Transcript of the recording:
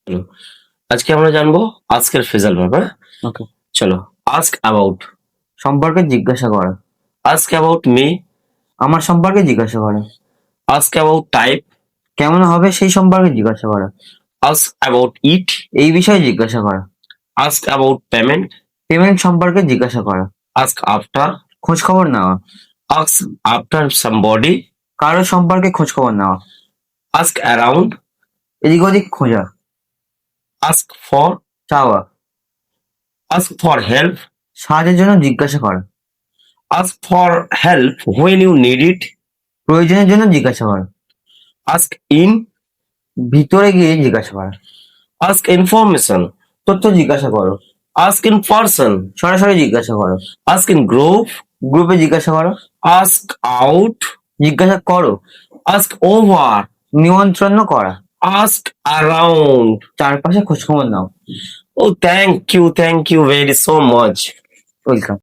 চলো আজকে আমরা জানবো আজকের ফ্রেজাল ভার্ব। হ্যাঁ, ওকে। চলো। আস্ক অ্যাবাউট, সম্পর্কে জিজ্ঞাসা করা। আস্ক অ্যাবাউট মি, আমার সম্পর্কে জিজ্ঞাসা করা। আস্ক অ্যাবাউট টাইপ, কেমন হবে সেই সম্পর্কে জিজ্ঞাসা করা। আস্ক অ্যাবাউট ইট, এই বিষয়ে জিজ্ঞাসা করা। আস্ক অ্যাবাউট পেমেন্ট, পেমেন্ট সম্পর্কে জিজ্ঞাসা করা। আস্ক আফটার, খোঁজ খবর নেওয়া। আস্ক আফটার সামবডি, কারো সম্পর্কে খোঁজ খবর নেওয়া। আস্ক অ্যারাউন্ড, এদিক ওদিক খোঁজা। আস্ক ফর, চাওয়া। আস্ক ফর হেল্প, সাহায্যের জন্য জিজ্ঞাসা করা। Ask for help when you need it, প্রয়োজনের জন্য জিজ্ঞাসা করা। আস্ক ইন, ভিতরে গিয়ে জিজ্ঞাসা করা। আস্ক ইনফরমেশন, তথ্য জিজ্ঞাসা করো। আস্ক ইন পার্সন, সরাসরি জিজ্ঞাসা করো। আস্ক ইন গ্রুপ, গ্রুপে জিজ্ঞাসা করো। আস্ক আউট, জিজ্ঞাসা করো। আস্ক ওভার, নিমন্ত্রণ করা। ask around. চারপাশে খোঁজ খবর নাও। Oh, thank you very so much. Welcome.